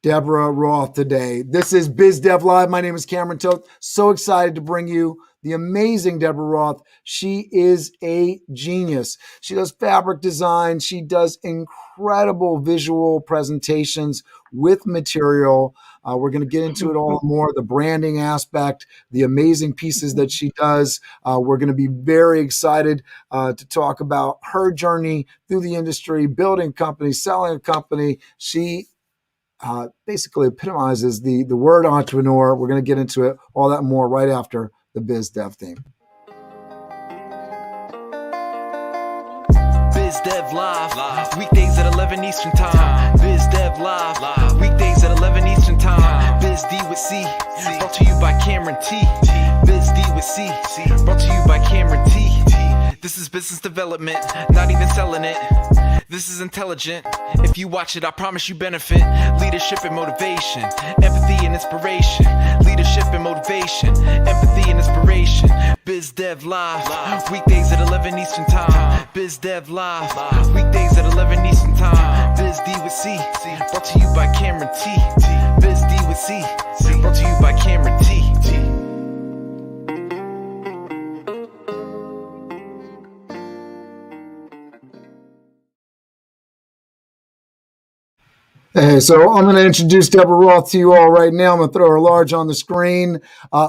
Debra Roth today. This is Biz Dev Live. My name is Cameron Toth. So excited to bring you the amazing Debra Roth. She is a genius. She does fabric design. She does incredible visual presentations with material. We're going to get into it all more, the branding aspect, the amazing pieces that she does. We're going to be very excited to talk about her journey through the industry, building a company, selling a company. She basically epitomizes the word entrepreneur. We're going to get into it, all that and more right after the Biz Dev theme. Biz Dev Live, weekdays at 11 Eastern Time. Biz Dev Live, weekdays at 11 Eastern Time. Biz D with C, brought to you by Cameron T. Biz D with C, brought to you by Cameron T. This is business development, not even selling it. This is intelligent. If you watch it, I promise you benefit. Leadership and motivation, empathy and inspiration. Leadership and motivation, empathy and inspiration. Biz Dev Live, weekdays at 11 Eastern Time. Biz Dev Live, weekdays at 11 Eastern Time. Biz D with C, brought to you by Cameron T. Biz D with C, brought to you by Cameron T. Hey, so I'm going to introduce Debra Roth to you all right now. I'm going to throw her large on the screen.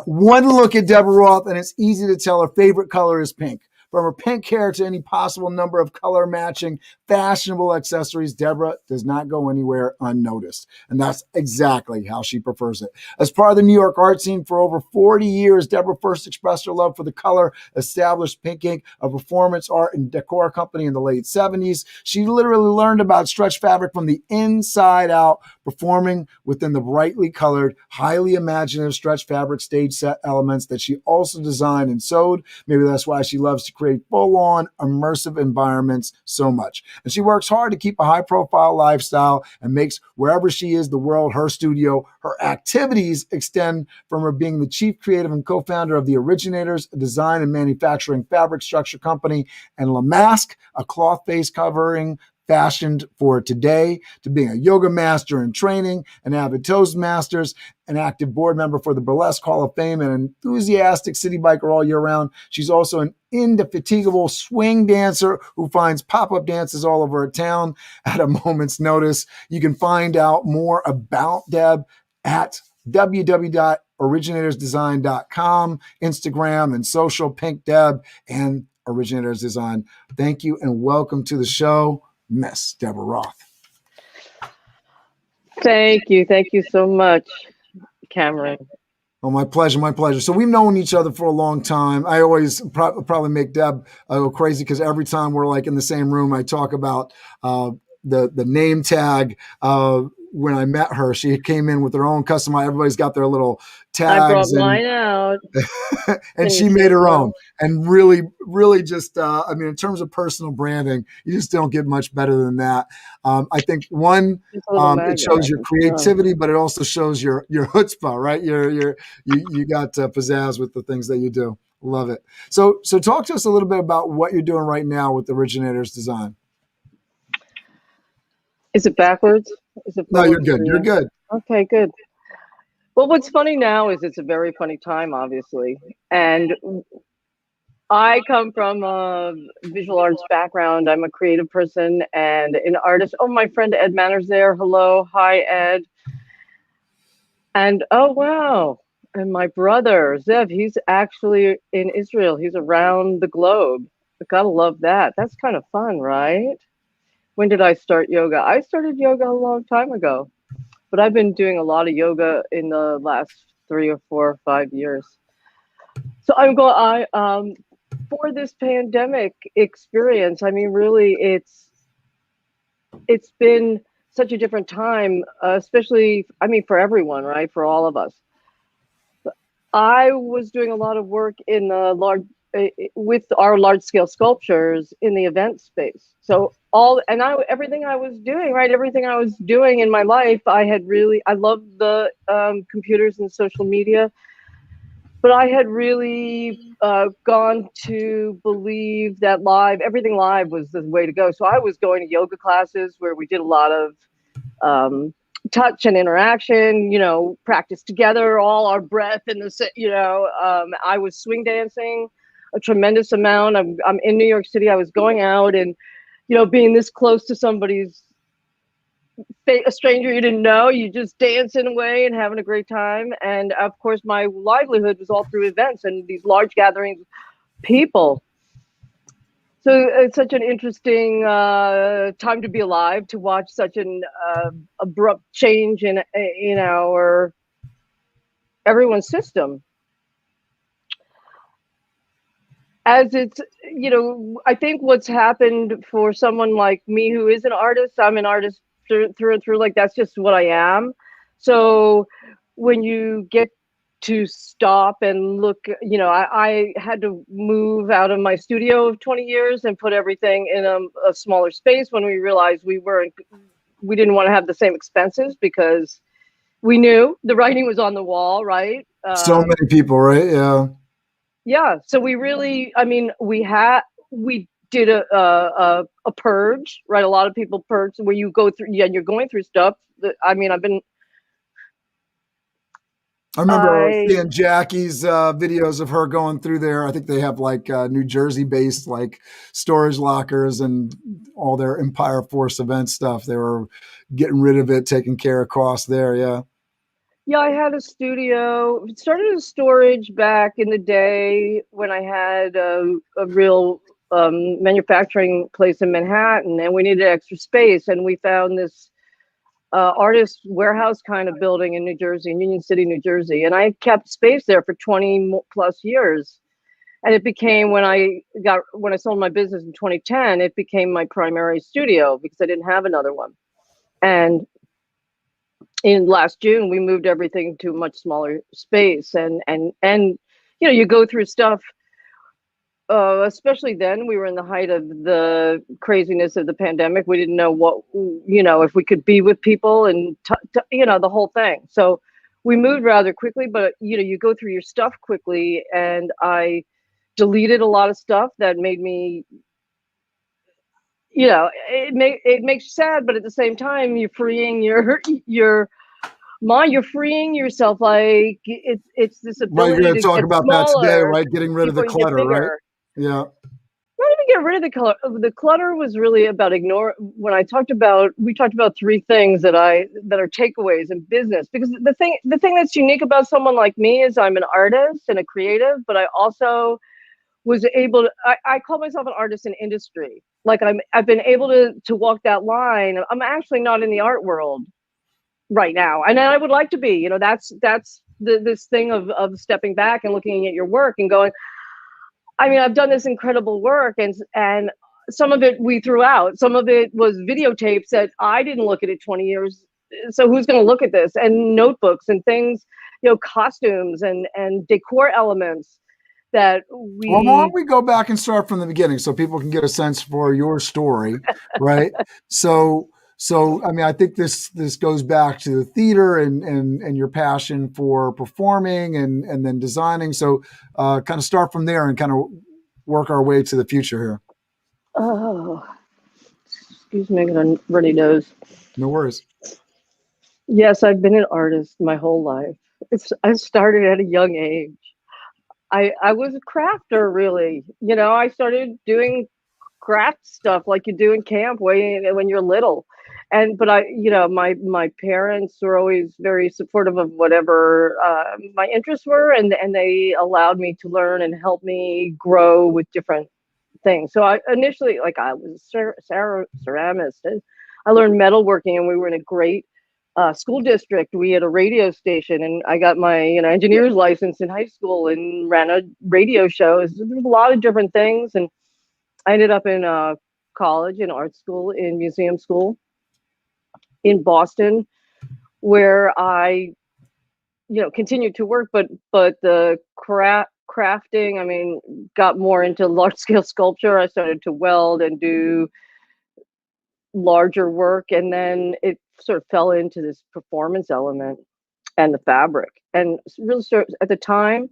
One look at Debra Roth, and it's easy to tell her favorite color is pink. From her pink hair to any possible number of color matching fashionable accessories, Debra does not go anywhere unnoticed. And that's exactly how she prefers it. As part of the New York art scene for over 40 years, Debra first expressed her love for the color, established Pink Ink, a performance art and decor company in the late 70s. She literally learned about stretch fabric from the inside out, performing within the brightly colored, highly imaginative stretch fabric stage set elements that she also designed and sewed. Maybe that's why she loves to create full-on immersive environments so much. And she works hard to keep a high-profile lifestyle and makes wherever she is the world her studio. Her activities extend from her being the chief creative and co-founder of the Originators, a design and manufacturing fabric structure company, and La Masque, a cloth face covering fashioned for today, to being a yoga master in training, an avid Toastmasters, an active board member for the Burlesque Hall of Fame, and an enthusiastic city biker all year round. She's also an indefatigable swing dancer who finds pop-up dances all over her town at a moment's notice. You can find out more about Deb at www.originatorsdesign.com, Instagram and social, Pink Deb and Originators Design. Thank you and welcome to the show, Miss Debra Roth. Thank you so much, Cameron. Oh, my pleasure, my pleasure. So we've known each other for a long time. I always probably make Deb go crazy because every time we're like in the same room, I talk about the name tag. When I met her, she came in with her own customized. Everybody's got their little tags. I brought mine out. And she made her own. And really, really just, I mean, in terms of personal branding, you just don't get much better than that. I think one, it shows your creativity, but it also shows your chutzpah, right? You got pizzazz with the things that you do. Love it. So talk to us a little bit about what you're doing right now with Originators Design. Is it backwards? No, you're good. You're good. Okay, good. Well, what's funny now is it's a very funny time, obviously. And I come from a visual arts background. I'm a creative person and an artist. Oh, my friend Ed Manner's there. Hello. Hi, Ed. And oh, wow. And my brother, Zev, he's actually in Israel. He's around the globe. I gotta love that. That's kind of fun, right? When did I start yoga? I started yoga a long time ago, but I've been doing a lot of yoga in the last 3 or 4 or 5 years. So I'm going, for this pandemic experience, I mean, really, it's been such a different time, especially, I mean, for everyone, right? For all of us. I was doing a lot of work in the with our large scale sculptures in the event space. So everything I was doing, right? Everything I was doing in my life, I loved the computers and social media, but I had really gone to believe that everything live was the way to go. So I was going to yoga classes where we did a lot of touch and interaction, practice together, all our breath in the, I was swing dancing a tremendous amount. I'm in New York City. I was going out and, being this close to somebody's, a stranger you didn't know, you just dancing away and having a great time. And of course, my livelihood was all through events and these large gatherings of people. So it's such an interesting time to be alive, to watch such an abrupt change in our everyone's system. As it's, I think what's happened for someone like me who is an artist, I'm an artist through and through, like that's just what I am. So when you get to stop and look, I had to move out of my studio of 20 years and put everything in a smaller space when we realized we didn't want to have the same expenses, because we knew the writing was on the wall, right? So many people, right? Yeah. Yeah. So we really, we did a purge, right? A lot of people purge where you go through, you're going through stuff. I remember seeing Jackie's videos of her going through there. I think they have like New Jersey based like storage lockers and all their Empire Force event stuff. They were getting rid of it, taking care of costs there. Yeah. Yeah, I had a studio. It started as storage back in the day when I had a real manufacturing place in Manhattan, and we needed extra space. And we found this artist warehouse kind of building in New Jersey, in Union City, New Jersey. And I kept space there for 20 plus years. And it became, when I sold my business in 2010, it became my primary studio because I didn't have another one. And in last June, we moved everything to a much smaller space, and you go through stuff. Especially then, we were in the height of the craziness of the pandemic. We didn't know what, if we could be with people and the whole thing. So we moved rather quickly, but you go through your stuff quickly, and I deleted a lot of stuff that made me. It makes you sad, but at the same time, you're freeing your mind. You're freeing yourself. Like it's this ability. Right, you're going to talk get about smaller, that today, right? Getting rid of the clutter, right? Yeah. Not even get rid of the clutter. The clutter was really about when we talked about three things that are takeaways in business, because the thing that's unique about someone like me is I'm an artist and a creative, but I also was able to, I call myself an artist in industry. Like I've been able to walk that line. I'm actually not in the art world right now, and I would like to be. That's this thing of stepping back and looking at your work and going, I've done this incredible work, and some of it we threw out. Some of it was videotapes that I didn't look at it 20 years. So who's going to look at this? And notebooks and things, costumes and decor elements that we. Well, why don't we go back and start from the beginning so people can get a sense for your story, right? So I think this goes back to the theater and your passion for performing and then designing. So kind of start from there and kind of work our way to the future here. Oh, excuse me, I'm going to runny nose. No worries. Yes, I've been an artist my whole life. I started at a young age. I was a crafter, really. I started doing craft stuff like you do in camp when you're little. But my parents were always very supportive of whatever my interests were, and they allowed me to learn and help me grow with different things. So I initially, I was a ceramist, and I learned metalworking, and we were in a great school district. We had a radio station, and I got my engineer's license in high school and ran a radio show. There's a lot of different things, and I ended up in college, in art school, in museum school in Boston, where I, continued to work, but the crafting, got more into large scale sculpture. I started to weld and do larger work, and then it sort of fell into this performance element and the fabric. And really, at the time,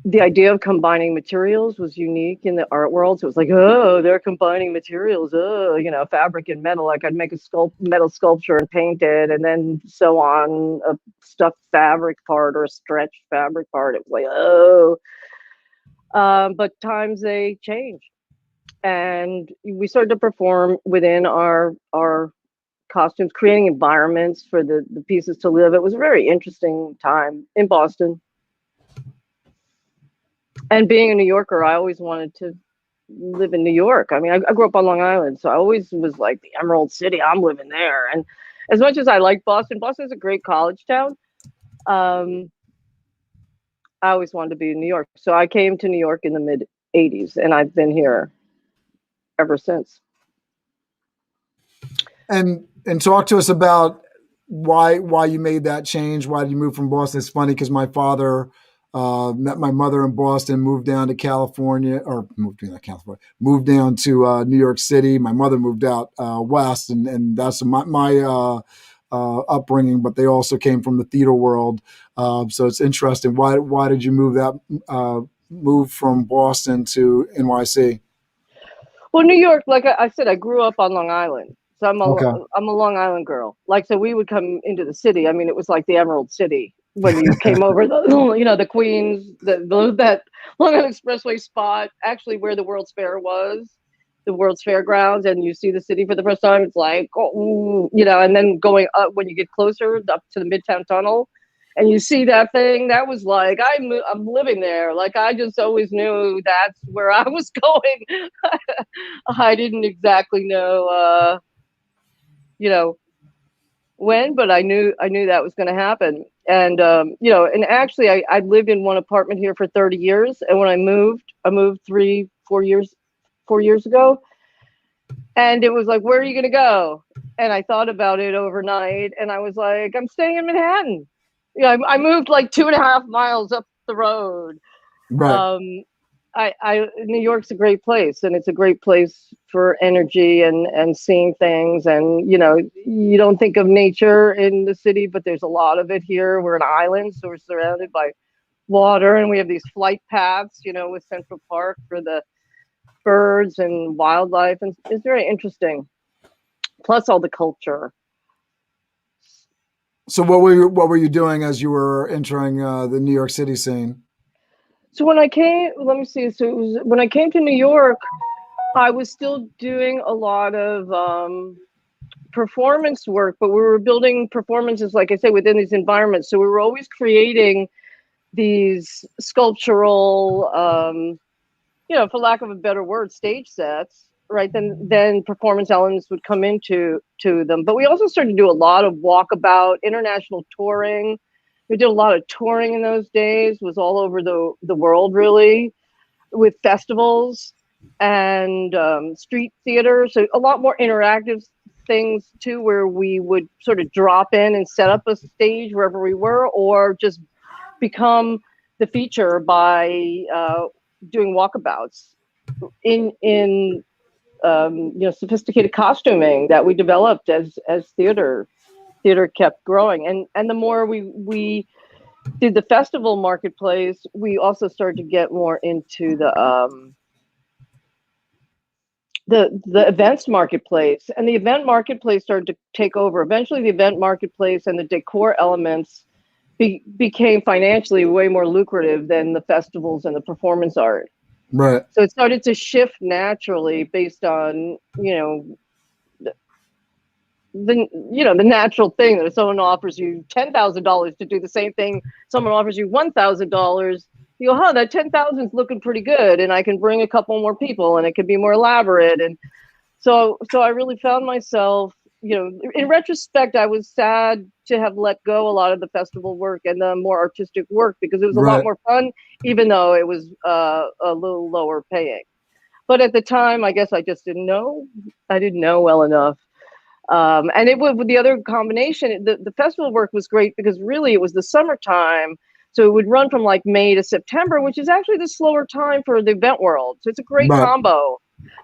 the idea of combining materials was unique in the art world. So it was like, oh, they're combining materials. Oh, you know, fabric and metal. Like I'd make a metal sculpture and paint it, and then sew on a stuffed fabric part or a stretched fabric part. It was like, oh. But times they changed, and we started to perform within our costumes, creating environments for the pieces to live. It was a very interesting time in Boston. And being a New Yorker, I always wanted to live in New York. I mean, I grew up on Long Island, so I always was like the Emerald City. I'm living there. And as much as I like Boston, Boston's a great college town. I always wanted to be in New York. So I came to New York in the mid 80s, and I've been here ever since. And talk to us about why you made that change. Why did you move from Boston? It's funny because my father met my mother in Boston, moved down to California, or moved down to New York City. My mother moved out west, and that's my upbringing. But they also came from the theater world, so it's interesting. Why did you move from Boston to NYC? Well, New York, like I said, I grew up on Long Island. So I'm Okay. a Long Island girl. Like, so we would come into the city. I mean, it was like the Emerald City when you came over the Queens, that Long Island Expressway spot, actually where the World's Fair was, the World's Fairgrounds, and you see the city for the first time. It's like, and then going up when you get closer up to the Midtown Tunnel, and you see that thing. That was like I'm living there. Like I just always knew that's where I was going. I didn't exactly know. When, but I knew that was going to happen. And, and actually I lived in one apartment here for 30 years. And when I moved 4 years ago. And it was like, where are you going to go? And I thought about it overnight and I was like, I'm staying in Manhattan. I moved like 2.5 miles up the road. Right. New York's a great place, and it's a great place for energy and seeing things. And, you don't think of nature in the city, but there's a lot of it here. We're an island, so we're surrounded by water, and we have these flight paths, with Central Park for the birds and wildlife. And it's very interesting. Plus all the culture. So what were you doing as you were entering the New York City scene? So when I came, let me see. So when I came to New York, I was still doing a lot of performance work, but we were building performances, like I say, within these environments. So we were always creating these sculptural, for lack of a better word, stage sets, right? Then performance elements would come into them. But we also started to do a lot of walkabout, international touring. We did a lot of touring in those days, was all over the world, really, with festivals and street theater. So a lot more interactive things, too, where we would sort of drop in and set up a stage wherever we were, or just become the feature by doing walkabouts in sophisticated costuming that we developed as theater kept growing. And the more we did the festival marketplace, we also started to get more into the events marketplace, and the event marketplace started to take over. Eventually the event marketplace and the decor elements became financially way more lucrative than the festivals and the performance art. Right. So it started to shift naturally based on, the natural thing that if someone offers you $10,000 to do the same thing, someone offers you $1,000, you go, that 10,000 is looking pretty good, and I can bring a couple more people, and it can be more elaborate. And so I really found myself, in retrospect, I was sad to have let go a lot of the festival work and the more artistic work, because it was a lot more fun, even though it was a little lower paying. But at the time, I guess I just didn't know. I didn't know well enough. And it was with the other combination, the festival work was great because really it was the summertime. So it would run from like May to September, which is actually the slower time for the event world. So it's a great combo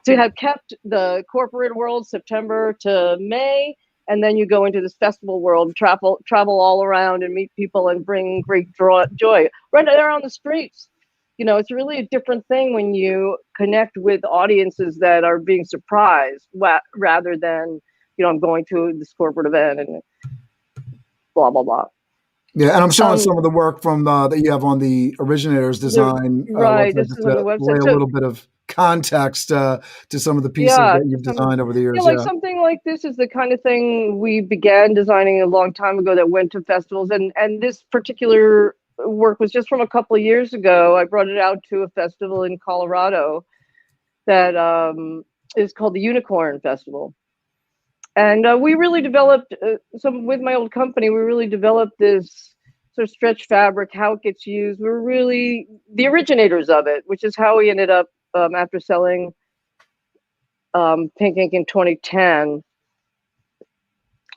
to have kept the corporate world September to May. And then you go into this festival world, travel all around and meet people and bring great joy right there on the streets. it's really a different thing when you connect with audiences that are being surprised rather than, I'm going to this corporate event and blah, blah, blah. Yeah, and I'm showing some of the work from that you have on the Originators design right. website, This just is on the to lay website. a little bit of context to some of the pieces that you've designed over the years. Like something like this is the kind of thing we began designing a long time ago that went to festivals, and this particular work was just from a couple of years ago. I brought it out to a festival in Colorado that is called the Unicorn Festival. And we really developed, with my old company, we really developed this sort of stretch fabric, how it gets used. We're really the originators of it, which is how we ended up, after selling Pink Ink in 2010.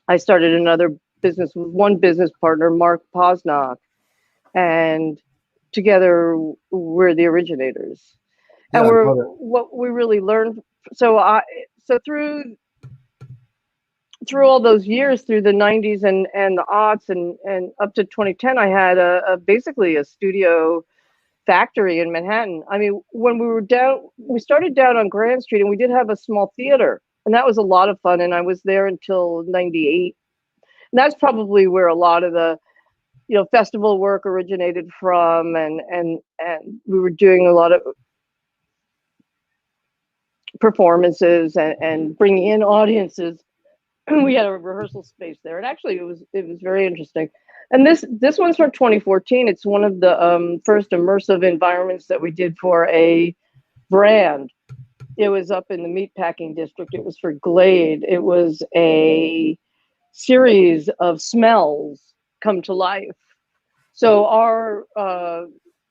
I started another business with one business partner, Mark Posnock, and together we're the originators. Yeah, And what we really learned. So through all those years, through the 90s and the aughts and up to 2010, I had basically a studio factory in Manhattan. I mean, when we started down on Grand Street, and we did have a small theater, and that was a lot of fun. And I was there until 98. And that's probably where a lot of the, festival work originated from. And we were doing a lot of performances and bringing in audiences. We had a rehearsal space there, and actually it was very interesting. And this one's from 2014. It's one of the first immersive environments that we did for a brand. It was up in the meatpacking district. It was for Glade. It was a series of smells come to life. So our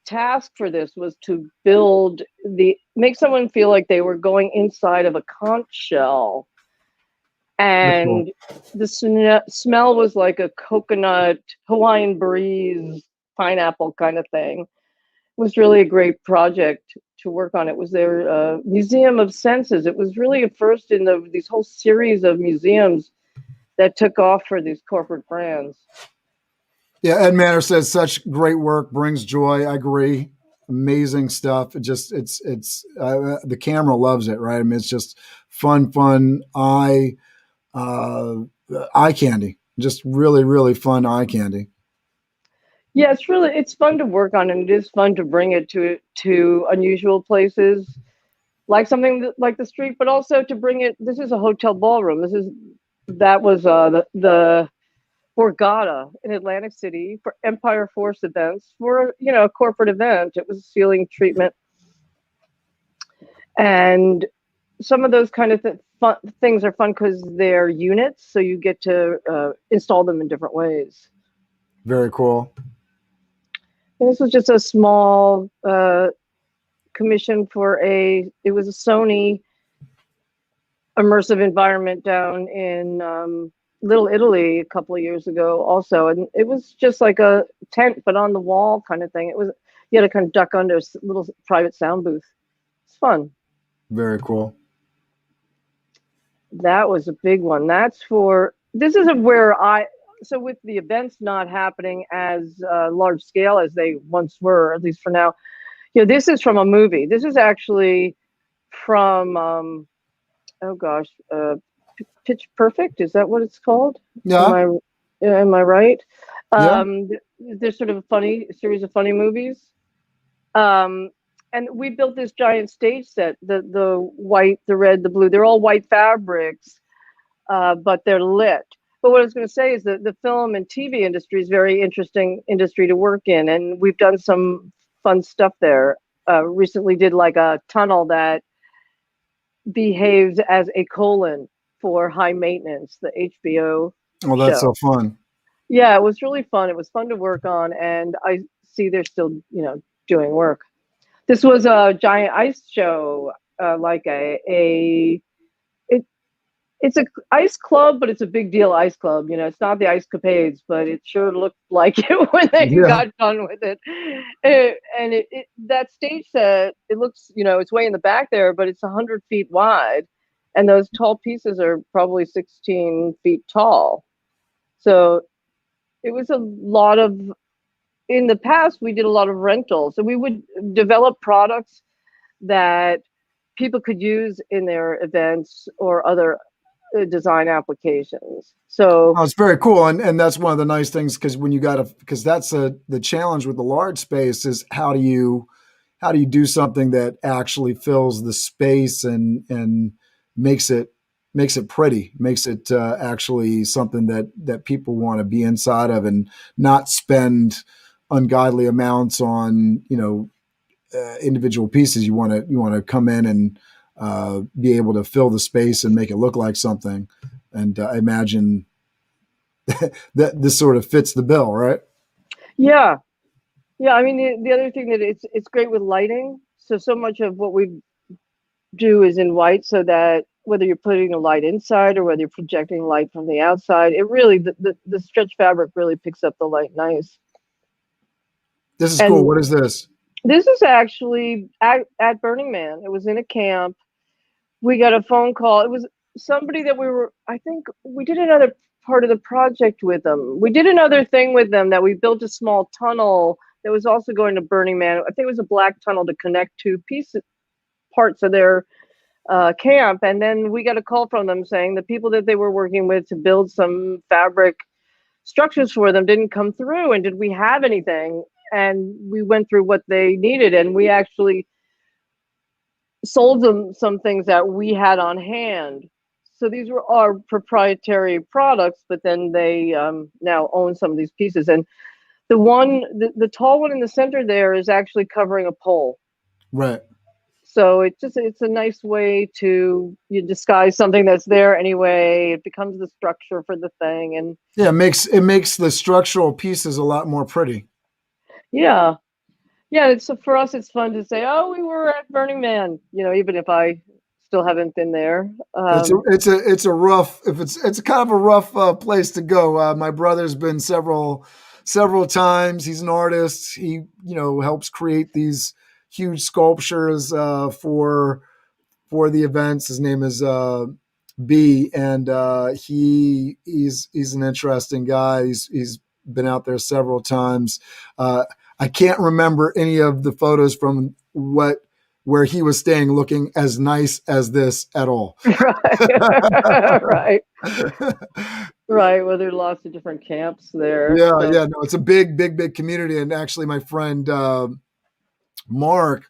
task for this was to make someone feel like they were going inside of a conch shell. And the smell was like a coconut, Hawaiian breeze, pineapple kind of thing. It was really a great project to work on. It was their Museum of Senses. It was really a first in these whole series of museums that took off for these corporate brands. Yeah, Ed Manor says such great work brings joy. I agree. Amazing stuff. It's the camera loves it, right? I mean, it's just fun, eye candy, just really, really fun eye candy. Yeah, it's fun to work on, and it is fun to bring it to unusual places, like something like the street, but also to bring it. This is a hotel ballroom. That was the Borgata in Atlantic City for Empire Force events, for a corporate event. It was a ceiling treatment, and some of those kind of things are fun because they're units, so you get to install them in different ways. Very cool. And this was just a small commission for it was a Sony immersive environment down in Little Italy a couple of years ago also. And it was just like a tent, but on the wall kind of thing. You had to kind of duck under a little private sound booth. It's fun. Very cool. That was a big one. So with the events not happening as large scale as they once were, at least for now, this is from a movie. This is actually from, Pitch Perfect. Is that what it's called? Yeah. Am I right? Yeah. There's sort of a series of funny movies. And we built this giant stage set, the white, the red, the blue, they're all white fabrics, but they're lit. But what I was going to say is that the film and TV industry is a very interesting industry to work in. And we've done some fun stuff there. Recently did like a tunnel that behaves as a colon for High Maintenance, the HBO Oh, that's show. so fun. Yeah, it was really fun. It was fun to work on. And I see they're still, doing work. This was a giant ice show, it's an ice club, but it's a big deal ice club. It's not the Ice Capades, but it sure looked like it when they got done with it. And that stage set, it looks, it's way in the back there, but it's 100 feet wide. And those tall pieces are probably 16 feet tall. So it was a lot of in the past, we did a lot of rentals. So we would develop products that people could use in their events or other design applications. So Oh, it's very cool, and that's one of the nice things because when you got to because that's the challenge with the large space is how do you do something that actually fills the space and makes it makes it pretty, makes it actually something that people want to be inside of and not spend ungodly amounts on individual pieces. You want to come in and be able to fill the space and make it look like something. And I imagine that this sort of fits the bill, right? yeah, yeah. I mean, the other thing that it's great with lighting. So much of what we do is in white, so that whether you're putting a light inside or whether you're projecting light from the outside, it really the stretch fabric really picks up the light nice. This is cool. And What is this? this is actually at Burning Man. It was in a camp. We got a phone call. It was somebody that I think we did another part of the project with them. We did another thing with them that we built a small tunnel that was also going to Burning Man. I think it was a black tunnel to connect two parts of their camp. And then we got a call from them saying the people that they were working with to build some fabric structures for them didn't come through. And did we have anything? And we went through what they needed, and we actually sold them some things that we had on hand. So these were our proprietary products, but then they now own some of these pieces. And the tall one in the center there is actually covering a pole. Right. So it's a nice way to you disguise something that's there anyway. It becomes the structure for the thing, and Yeah, it makes the structural pieces a lot more pretty. yeah, yeah. It's for us. It's fun to say, oh, we were at Burning Man. Even if I still haven't been there. It's a rough if it's kind of a rough place to go. My brother's been several times. He's an artist. He helps create these huge sculptures for the events. His name is B, and he's an interesting guy. He's been out there several times. I can't remember any of the photos from where he was staying looking as nice as this at all. Right, right. Well, there are lots of different camps there. Yeah, So yeah, no, it's a big community, and actually, my friend Mark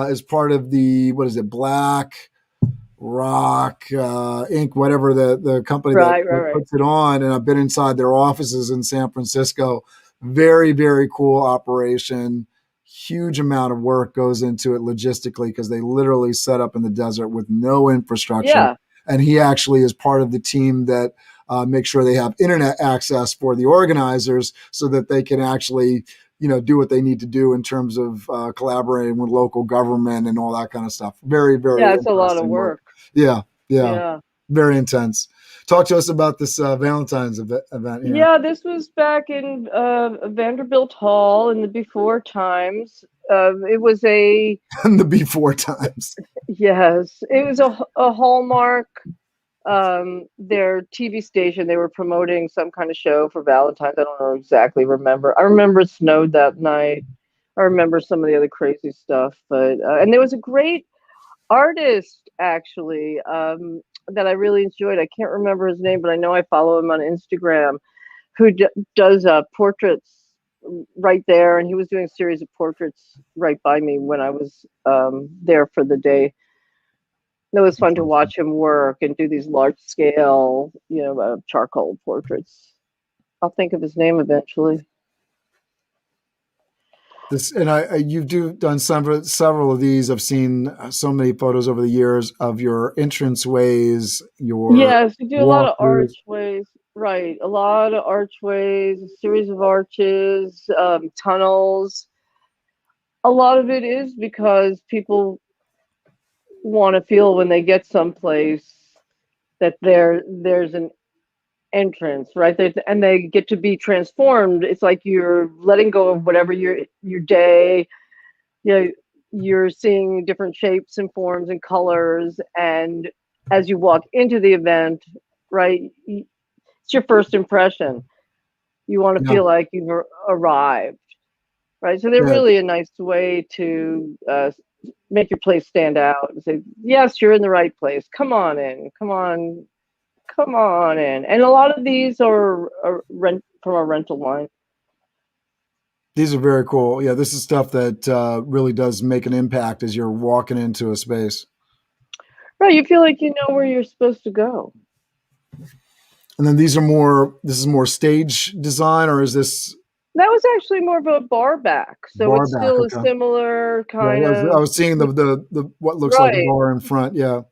is part of the what is it, Black Rock Inc., whatever the company that right. puts it on, and I've been inside their offices in San Francisco. Very cool operation. Huge amount of work goes into it logistically because they literally set up in the desert with no infrastructure. Yeah, And he actually is part of the team that make sure they have internet access for the organizers so that they can actually do what they need to do in terms of collaborating with local government and all that kind of stuff. Very yeah. It's a lot of interesting work. work. Yeah, Yeah. very intense. Talk to us about this Valentine's event here. Yeah, this was back in Vanderbilt Hall in the before times. It was In the before times. yes, it was a Hallmark, their TV station. They were promoting some kind of show for Valentine's. I don't know exactly remember. I remember it snowed that night. I remember some of the other crazy stuff, but and there was a great artist actually that I really enjoyed. I can't remember his name, but I know I follow him on Instagram, who does portraits right there, and he was doing a series of portraits right by me when I was there for the day. It was fun to watch him work and do these large scale, charcoal portraits. I'll think of his name eventually. This and you've done several of these. I've seen so many photos over the years of your entranceways, your Yes, we do a lot of walkthroughs. archways, right? A lot of archways, a series of arches, tunnels. A lot of it is because people want to feel when they get someplace that there's an entrance, right? And they get to be transformed. It's like you're letting go of whatever your day. You're seeing different shapes and forms and colors, and as you walk into the event, right, it's your first impression. You want to Yeah. feel like you've arrived. right? So they're Yeah. really a nice way to make your place stand out and say, yes, you're in the right place. Come on in. Come on in. And a lot of these are rent from a rental line. These are very cool. Yeah, this is stuff that really does make an impact as you're walking into a space. Right. You feel like you know where you're supposed to go. And then this is more stage design, or is this That was actually more of a bar back. So bar it's back? still a Okay. similar Yeah, kind I of, was seeing the what looks like a right. bar in front. Yeah.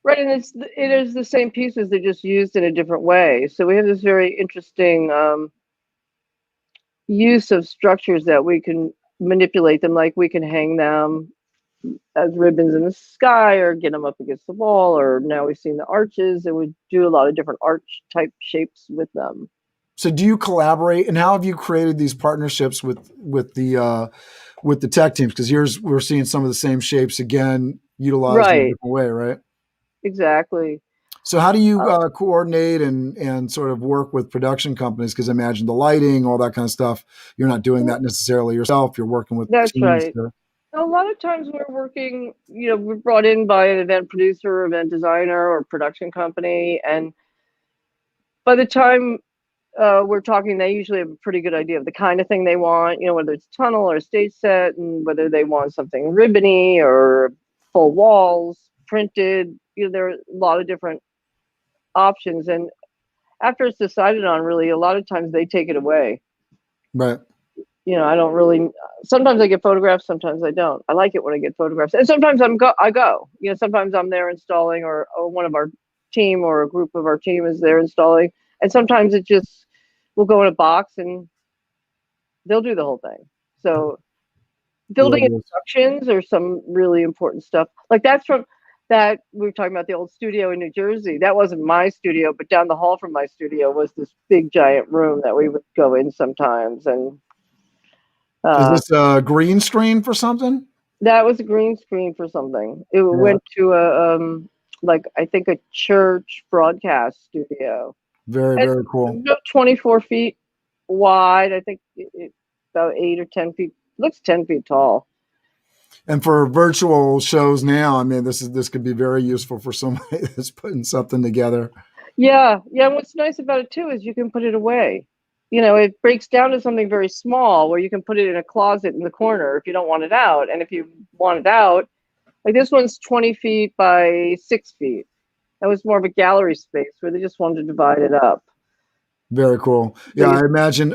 Right. And it is the same pieces, they're just used in a different way. So we have this very interesting use of structures that we can manipulate them, like we can hang them as ribbons in the sky or get them up against the wall, or now we've seen the arches, and we do a lot of different arch type shapes with them. So do you collaborate, and how have you created these partnerships with the tech teams? Because here's we're seeing some of the same shapes again, utilized in a Right. different way, right? Exactly. So how do you Uh, coordinate and sort of work with production companies? Because I imagine the lighting, all that kind of stuff, you're not doing that necessarily yourself. You're working with that's teams right. to. A lot of times we're working, we're brought in by an event producer, event designer, or production company, and by the time we're talking, they usually have a pretty good idea of the kind of thing they want, whether it's tunnel or stage set, and whether they want something ribbony or full walls, printed. There are a lot of different options. And after it's decided on, really, a lot of times they take it away. Right. I don't really, sometimes I get photographs, sometimes I don't. I like it when I get photographs. And sometimes I go, sometimes I'm there installing, or one of our team or a group of our team is there installing. And sometimes it just will go in a box and they'll do the whole thing. So I love building this. instructions are some really important stuff. Like that's from that we were talking about the old studio in New Jersey. That wasn't my studio, but down the hall from my studio was this big giant room that we would go in sometimes. And Is uh, this a green screen for something? that was a green screen for something. It Yeah. went to a like I think a church broadcast studio. Very, And very cool. about 24 feet wide. I think about 8 or 10 feet. Looks 10 feet tall. And for virtual shows now, I mean, this could be very useful for somebody that's putting something together. Yeah, yeah. And what's nice about it too is you can put it away. It breaks down to something very small where you can put it in a closet in the corner if you don't want it out. And if you want it out, like this one's 20 feet by 6 feet. That was more of a gallery space where they just wanted to divide it up. Very cool. So Yeah, I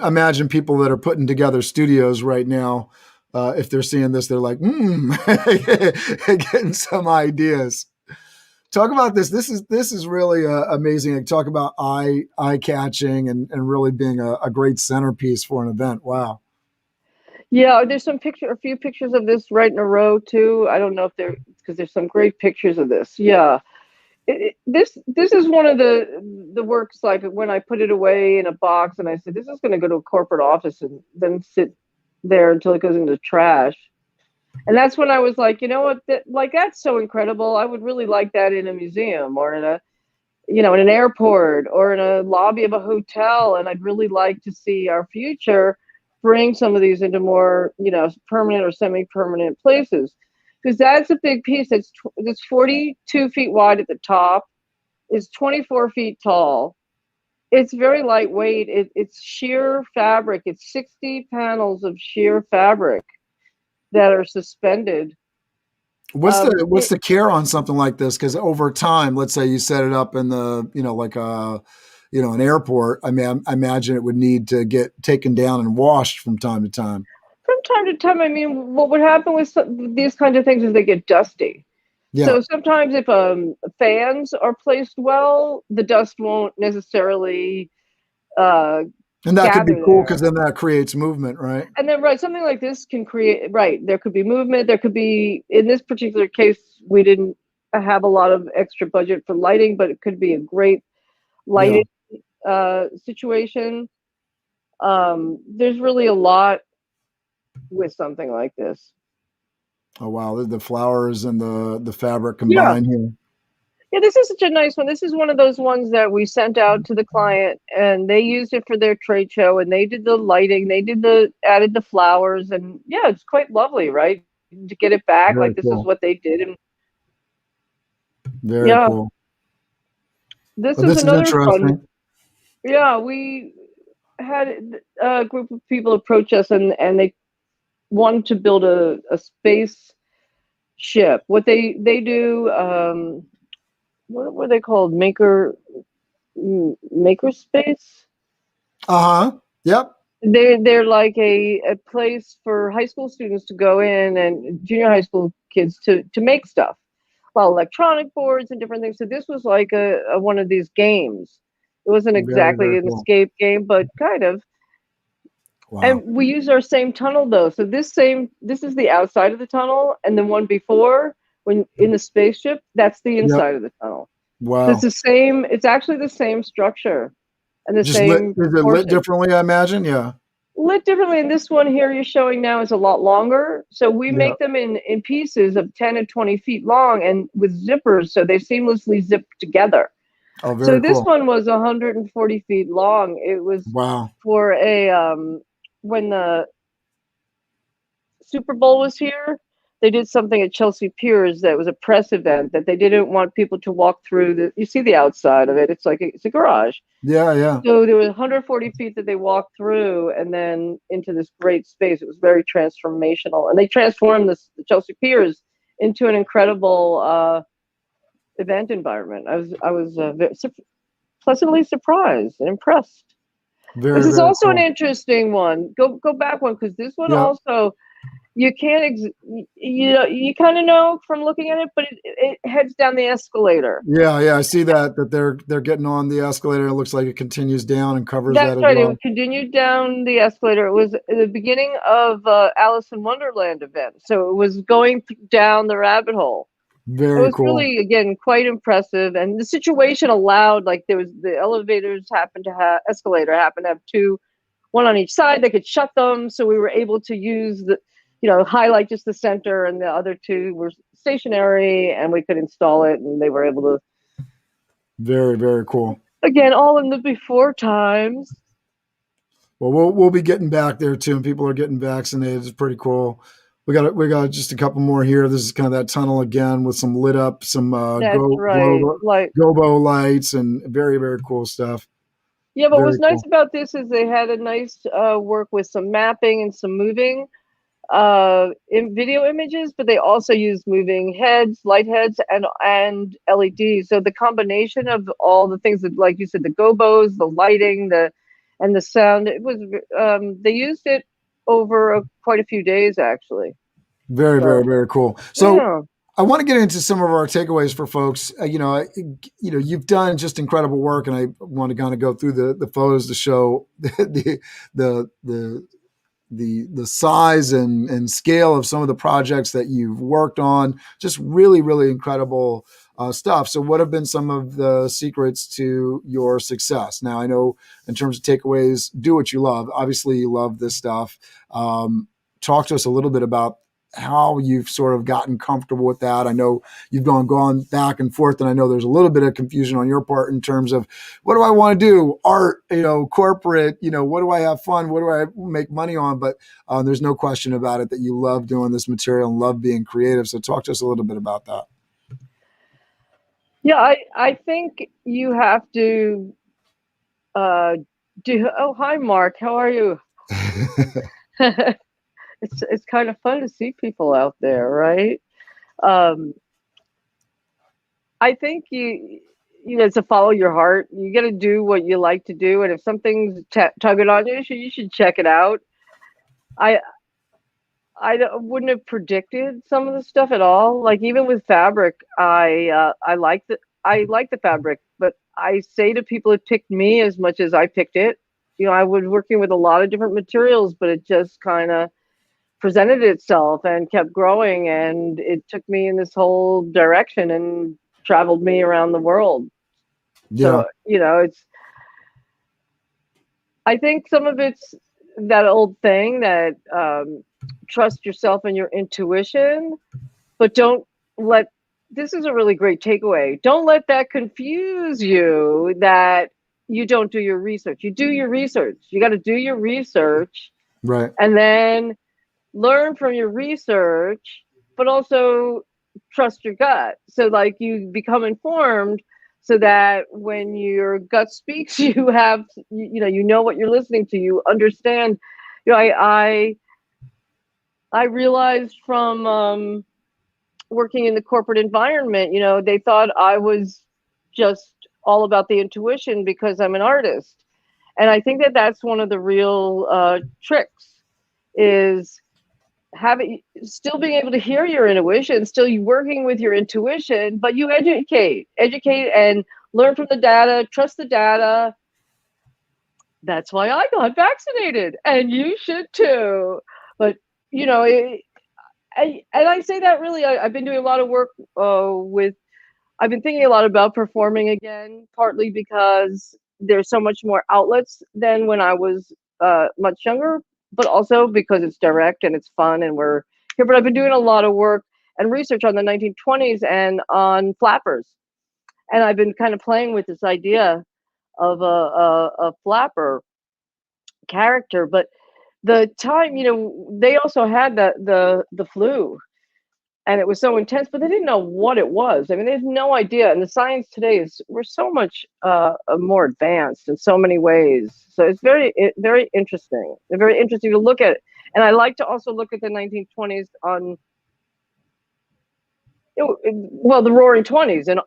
imagine people that are putting together studios right now, if they're seeing this, they're like, getting some ideas. Talk about this. This is really amazing. Like, talk about eye catching and really being a great centerpiece for an event. Wow. yeah, there's a few pictures of this right in a row too. I don't know if they're because there's some great pictures of this. Yeah. This is one of the works, like when I put it away in a box and I said this is going to go to a corporate office and then sit there until it goes into the trash. And that's when I was like, you know what, that's so incredible. I would really like that in a museum or in an airport or in a lobby of a hotel. And I'd really like to see our future bring some of these into more, permanent or semi-permanent places. Because that's a big piece. It's 42 feet wide at the top. It's 24 feet tall. It's very lightweight. It's sheer fabric. It's 60 panels of sheer fabric that are suspended. What's the care on something like this? Because over time, let's say you set it up in the like an airport. I mean, I imagine it would need to get taken down and washed from time to time. From time to time, I mean, what would happen with these kinds of things is they get dusty. Yeah, So sometimes if fans are placed well, the dust won't necessarily uh, and that could be gather cool because there. then that creates movement, right? And then, right, something like this can create, right, there could be movement. There could be, in this particular case, we didn't have a lot of extra budget for lighting, but it could be a great Yeah. lighting situation. There's really a lot with something like this. Oh wow, the flowers and the fabric Yeah. combined here. Yeah, this is such a nice one. This is one of those ones that we sent out to the client, and they used it for their trade show, and they did the lighting, they did added the flowers, and yeah, it's quite lovely, right? To get it back, Very like this is cool. what they did, and Very yeah, cool. this Well, is this is another fun. interesting. Yeah, we had a group of people approach us, and they wanted to build a space ship. What they do, what were they called? Maker space. Uh-huh. Yep. They're like a place for high school students to go in, and junior high school kids to make stuff, well, electronic boards and different things. So this was like a one of these games. It wasn't Very, very exactly an cool. escape game, but kind of. And Wow. we use our same tunnel though. So this is the outside of the tunnel, and the one before, when in the spaceship, that's the Yep. inside of the tunnel. So it's Wow. the same. It's actually the same structure and the Just lit, same is it lit proportion. differently, I imagine? Yeah. Lit differently. And this one here you're showing now is a lot longer. So we Yeah. make them in pieces of 10 and 20 feet long and with zippers, so they seamlessly zip together. Oh, So very this cool. one was 140 feet long. It was Wow. for a when the Super Bowl was here, they did something at Chelsea Piers that was a press event that they didn't want people to walk through. You see the outside of it. It's like it's a garage. Yeah, yeah. So there was 140 feet that they walked through, and then into this great space. It was very transformational, and they transformed the Chelsea Piers into an incredible event environment. I was pleasantly surprised and impressed. This Very, is very also an cool. interesting one. Go back one, because this one Yeah. also you can't you know, you kind of know from looking at it, but it heads down the escalator. Yeah, yeah. I see that they're getting on the escalator. It looks like it continues down and covers that That's as right. well. It continued down the escalator. It was the beginning of Alice in Wonderland event, so it was going down the rabbit hole. It Very was cool. really, again, quite impressive, and the situation allowed, like, there was the elevators happened to have escalator happened to have two, one on each side. They could shut them, so we were able to use highlight just the center, and the other two were stationary, and we could install it, and they were able to, Very, very cool. again, all in the before times. Well, we'll be getting back there too, and people are getting vaccinated. It's pretty cool. We got just a couple more here. This is kind of that tunnel again with some lit up, some That's right. Like, gobo lights, and very, very cool stuff. yeah, but Very what's nice cool. about this is they had a nice work with some mapping and some moving in video images, but they also use moving heads, light heads, and LEDs. So the combination of all the things that, like you said, the gobos, the lighting, and the sound, it was they used it over quite a few days actually. Very, very, So very cool. So yeah, I want to get into some of our takeaways for folks. You've done just incredible work, and I want to kind of go through the photos to show the the the size and scale of some of the projects that you've worked on. Just really, really incredible stuff. So, what have been some of the secrets to your success? Now, I know in terms of takeaways, do what you love. Obviously, you love this stuff. Talk to us a little bit about how you've sort of gotten comfortable with that. I know you've gone back and forth, and I know there's a little bit of confusion on your part in terms of what do I want to do? Art, corporate, what do I have fun? What do I make money on? But there's no question about it that you love doing this material and love being creative. So talk to us a little bit about that. yeah. I think you have to do. Oh, hi, Mark. How are you? It's kind of fun to see people out there, right? Um, I think to follow your heart. You got to do what you like to do, and if something's tugging on you, you should check it out. I wouldn't have predicted some of the stuff at all. Like, even with fabric, I like the fabric, but I say to people, it picked me as much as I picked it. I was working with a lot of different materials, but it just kind of presented itself and kept growing, and it took me in this whole direction and traveled me around the world. Yeah. So, I think some of it's that old thing that trust yourself and your intuition, but don't let this is a really great takeaway. Don't let that confuse you that you don't do your research. You do your research. You got to do your research Right. and then learn from your research, but also trust your gut. So like you become informed so that when your gut speaks, you have, you know what you're listening to, you understand. I realized from working in the corporate environment, they thought I was just all about the intuition because I'm an artist. And I think that that's one of the real tricks is still being able to hear your intuition, still you working with your intuition, but you educate and learn from the data, trust the data. That's why I got vaccinated, and you should too. But you know, and I say that really, I've been doing a lot of work with. I've been thinking a lot about performing again, partly because there's so much more outlets than when I was much younger, but also because it's direct and it's fun and we're here. But I've been doing a lot of work and research on the 1920s and on flappers. And I've been kind of playing with this idea of a flapper character. But the time, they also had the flu and it was so intense, but they didn't know what it was. I mean, they had no idea. And the science today we're so much more advanced in so many ways. So it's very interesting. It's very interesting to look at. And I like to also look at the 1920s on, well, the Roaring Twenties, and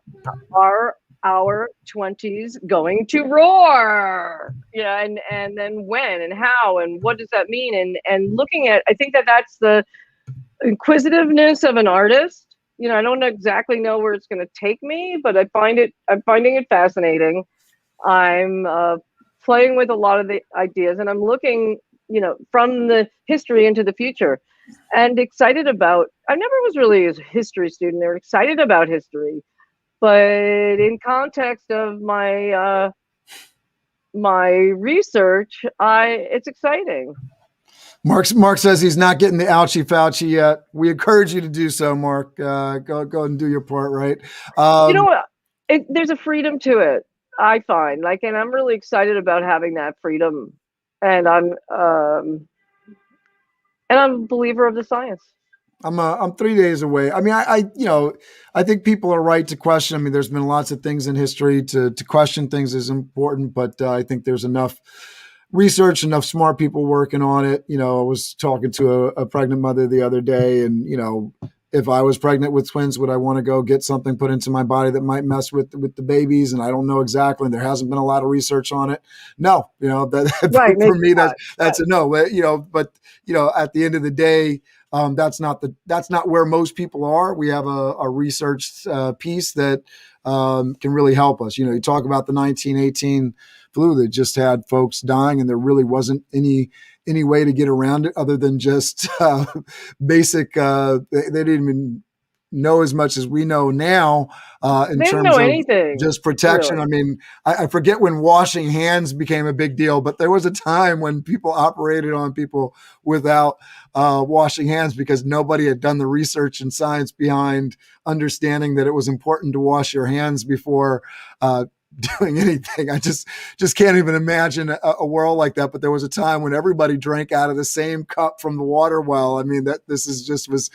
are our 20s going to roar? Yeah, and then when and how and what does that mean? And looking at, I think that's the inquisitiveness of an artist. I don't exactly know where it's going to take me, but I'm finding it fascinating. I'm playing with a lot of the ideas, and I'm looking, from the history into the future, and excited about. I never was really a history student. They were excited about history, but in context of my my research, it's exciting. Mark says he's not getting the ouchie Fauci yet. We encourage you to do so, Mark. Go and do your part, right? You know what? There's a freedom to it, I find. And I'm really excited about having that freedom. And I'm a believer of the science. I'm 3 days away. I mean, I think people are right to question. I mean, there's been lots of things in history to question things is important, but I think there's enough research, enough smart people working on it. I was talking to a pregnant mother the other day, and if I was pregnant with twins, would I want to go get something put into my body that might mess with the babies? And I don't know exactly. And there hasn't been a lot of research on it. No, Right, for me, that's a no. But at the end of the day, that's not where most people are. We have a research piece that can really help us. You talk about the 1918 flu that just had folks dying, and there really wasn't any way to get around it other than just basic. They didn't even know as much as we know now in terms of anything, just protection. Really. I mean, I forget when washing hands became a big deal, but there was a time when people operated on people without washing hands because nobody had done the research and science behind understanding that it was important to wash your hands before doing anything. I just can't even imagine a world like that. But there was a time when everybody drank out of the same cup from the water well. I mean, this was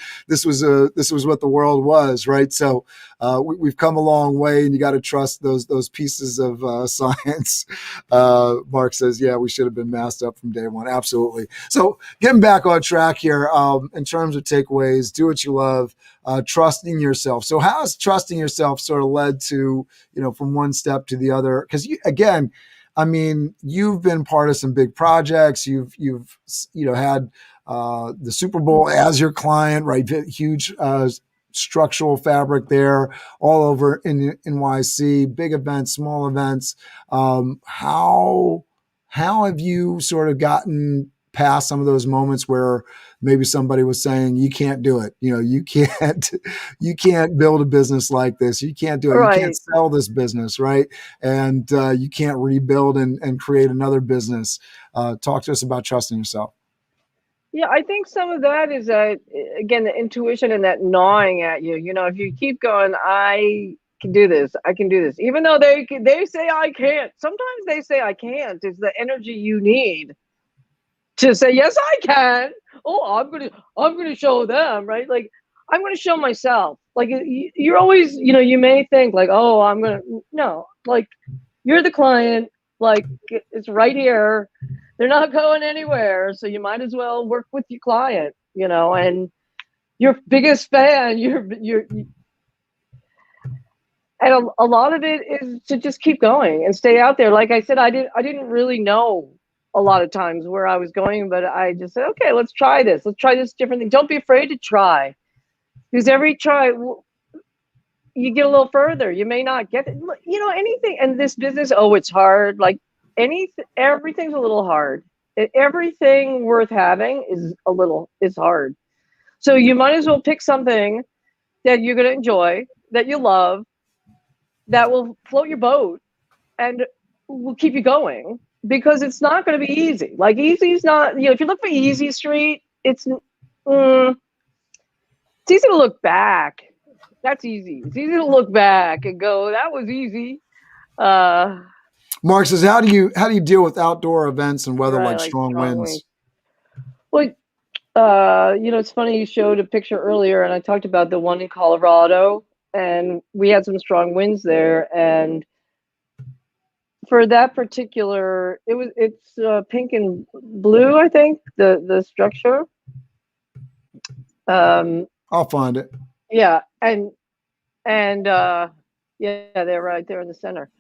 what the world was, right? So we've come a long way, and you got to trust those pieces of science. Mark says, yeah, we should have been masked up from day one. Absolutely. So getting back on track here, in terms of takeaways, do what you love. Trusting yourself. So how has trusting yourself sort of led to, from one step to the other? Because you've been part of some big projects. You've had the Super Bowl as your client, right? Huge structural fabric there all over in NYC, big events, small events. How have you sort of gotten past some of those moments where maybe somebody was saying, you can't do it. You can't build a business like this. You can't do it. Right. You can't sell this business. Right. And you can't rebuild and create another business. Talk to us about trusting yourself. Yeah, I think some of that is that, again, the intuition and that gnawing at you. You know, if you keep going, I can do this. I can do this, even though they say I can't. Sometimes they say I can't. Is the energy you need to say yes, I can. Oh, I'm gonna show them, right? Like I'm gonna show myself. Like you're always, you know, you may think like, oh, I'm gonna no, like you're the client. Like it's right here. They're not going anywhere, so you might as well work with your client, you know, and your biggest fan. And a lot of it is to just keep going and stay out there. Like I said, I didn't really know a lot of times where I was going, but I just said, okay, let's try this. Let's try this different thing. Don't be afraid to try, because every try you get a little further. You may not get it, you know, anything. And this business, oh, it's hard. Like everything's a little hard. Everything worth having is hard. So you might as well pick something that you're going to enjoy, that you love, that will float your boat and will keep you going, because it's not going to be easy. Like easy is not, you know, if you look for easy street, it's easy to look back. That's easy. It's easy to look back and go, that was easy. Mark says, how do you deal with outdoor events and weather Right, like like strong strong winds? wings. Well, you know, it's funny you showed a picture earlier, and I talked about the one in Colorado, and we had some strong winds there, and for that particular, it's pink and blue, I think the structure. I'll find it. Yeah, and yeah, they're right there in the center.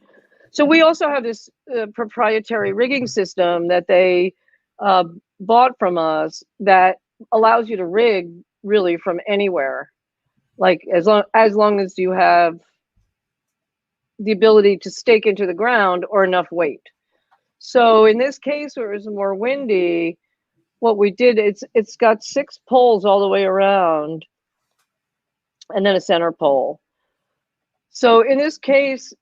So we also have this proprietary rigging system that they uh, bought from us that allows you to rig really from anywhere, like as long as you have the ability to stake into the ground or enough weight. So in this case, where it was more windy, what we did, it's got 6 poles all the way around, and then a center pole. So in this case,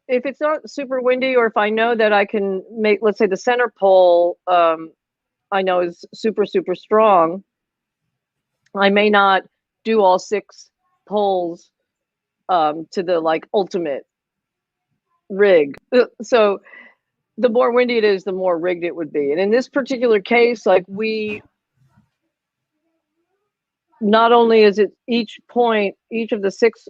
if it's not super windy, or if I know that I can make, let's say the center pole, I know is super, super strong, I may not do all 6 poles to the like ultimate rig. So the more windy it is, the more rigged it would be. And in this particular case, like not only is it each of the 6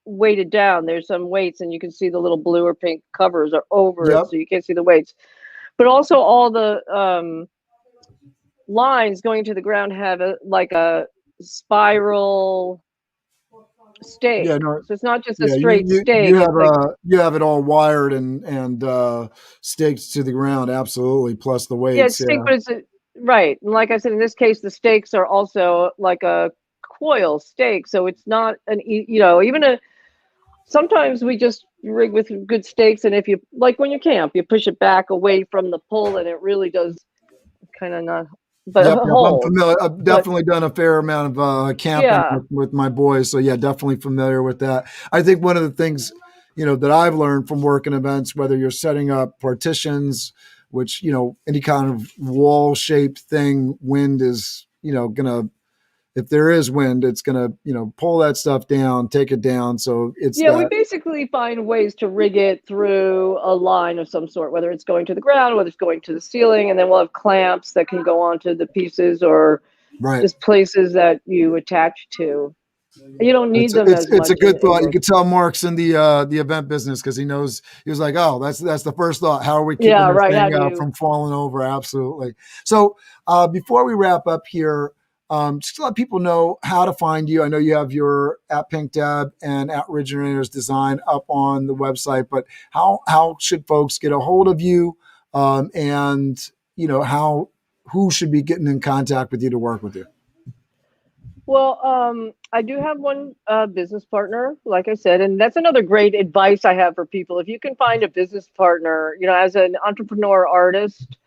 weighted down, there's some weights, and you can see the little blue or pink covers are over it, Yep. so you can't see the weights. But also all the lines going to the ground have a spiral stake. Yeah, no, So it's not just a yeah, straight stake. It's like, you have it all wired and staked to the ground, absolutely, plus the yeah, weights. it's stake, Yeah. but right. And like I said, in this case, the stakes are also like a coil stake. So it's not you know, sometimes we just rig with good stakes. And if you, like when you camp, you push it back away from the pole, and it really does kind of not, but Yep, yep. I'm hold. familiar. I've But definitely done a fair amount of camping yeah, with my boys. So yeah, definitely familiar with that. I think one of the things, that I've learned from working events, whether you're setting up partitions, which, any kind of wall shaped thing, wind is, gonna, if there is wind, it's gonna, pull that stuff down, take it down. So it's yeah, we that. basically find ways to rig it through a line of some sort, whether it's going to the ground, whether it's going to the ceiling, and then we'll have clamps that can go onto the pieces, or Right. just places that you attach to. You don't need them as It's a much good thought. You in could tell Mark's in the event business because he knows. He was like, oh, that's the first thought. How are we keeping yeah, this right. How thing do you? from falling over? Absolutely. So before we wrap up here, just to let people know how to find you. I know you have your at Pink Deb and at Originators Design up on the website, but how should folks get a hold of you? And how who should be getting in contact with you to work with you? Well, I do have one business partner, like I said, and that's another great advice I have for people. If you can find a business partner, you know, as an entrepreneur, artist,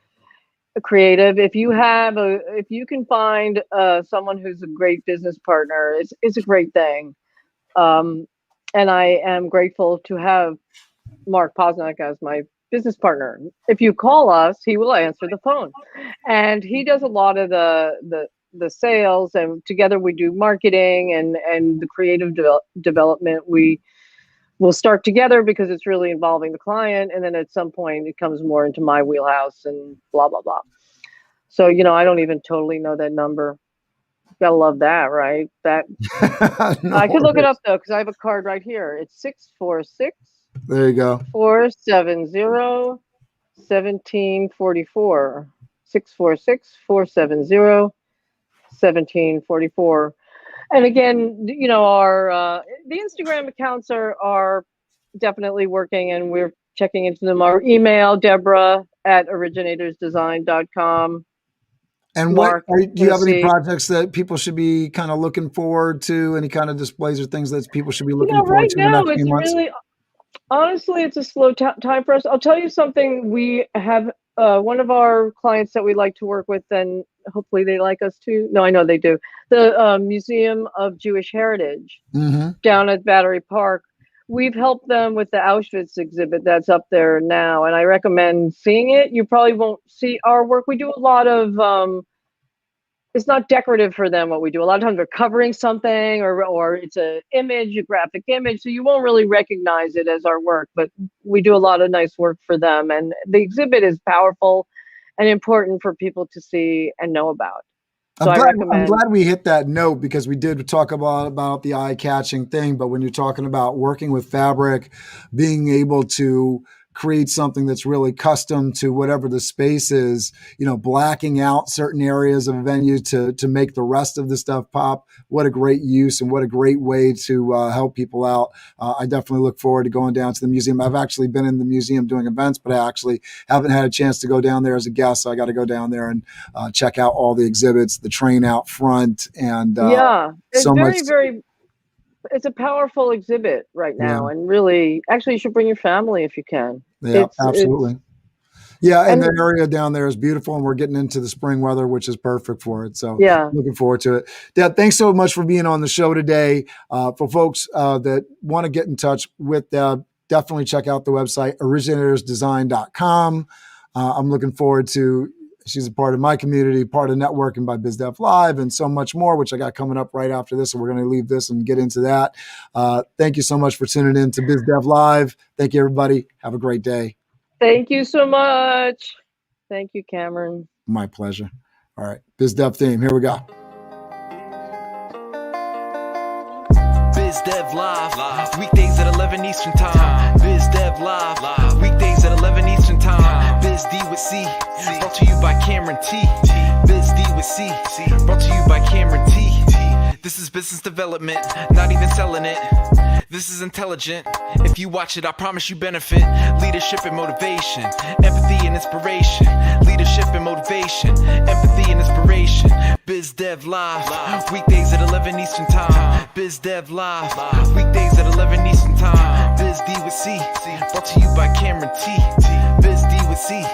a creative, if you can find someone who's a great business partner, it's a great thing. Um, and I am grateful to have Mark Posnack as my business partner. If you call us, he will answer the phone, and he does a lot of the sales, and together we do marketing and the creative development. We will start together because it's really involving the client, and then at some point it comes more into my wheelhouse and blah blah blah. So I don't even totally know that number. Gotta love that, right? That No I could look it worries. up though, because I have a card right here. It's 646 There you go. 470 1744. 646 470 1744. And again, our the Instagram accounts are definitely working, and we're checking into them. Our email, Debra@originatorsdesign.com. And Mark, do you have any Macy. projects that people should be kind of looking forward to? Any kind of displays or things that people should be looking forward Right to in the now next few it's months? really, honestly, it's a slow time for us. I'll tell you something. We have one of our clients that we like to work with, and hopefully they like us too. No, I know they do. The Museum of Jewish Heritage Mm-hmm. down at Battery Park. We've helped them with the Auschwitz exhibit that's up there now, and I recommend seeing it. You probably won't see our work. We do a lot of it's not decorative for them what we do. A lot of times we're covering something, or it's a graphic image, so you won't really recognize it as our work, but we do a lot of nice work for them, and the exhibit is powerful and important for people to see and know about. So I I'm recommend. glad we hit that note, because we did talk about the eye-catching thing, but when you're talking about working with fabric, being able to create something that's really custom to whatever the space is, blacking out certain areas of a venue to make the rest of the stuff pop. What a great use, and what a great way to help people out. I definitely look forward to going down to the museum. I've actually been in the museum doing events, but I actually haven't had a chance to go down there as a guest. So I got to go down there and check out all the exhibits, the train out front, and Yeah, it's so much. very, it's a powerful exhibit right Yeah, now, and really, actually, you should bring your family if you can. yeah, It's absolutely. Yeah, and the and area down there is beautiful, and we're getting into the spring weather, which is perfect for it. So yeah. looking forward to it. Deb, thanks so much for being on the show today. For folks that want to get in touch with Deb, definitely check out the website, originatorsdesign.com. I'm looking forward to, she's a part of my community, part of networking by BizDev Live, and so much more, which I got coming up right after this. So we're going to leave this and get into that. Thank you so much for tuning in to BizDev Live. Thank you, everybody. Have a great day. Thank you so much. Thank you, Cameron. My pleasure. All right. BizDev theme. Here we go. BizDev Live, weekdays at 11 Eastern Time. BizDev Live, weekdays at 11 Eastern Time. Biz D with C, brought to you by Cameron T. Biz D with C, brought to you by Cameron T. This is business development, not even selling it. This is intelligent. If you watch it, I promise you benefit. Leadership and motivation, empathy and inspiration. Leadership and motivation, empathy and inspiration. BizDev Live, weekdays at 11 Eastern Time. BizDev Live, weekdays at 11 Eastern Time. Biz D with C, brought to you by Cameron T. Biz D with C.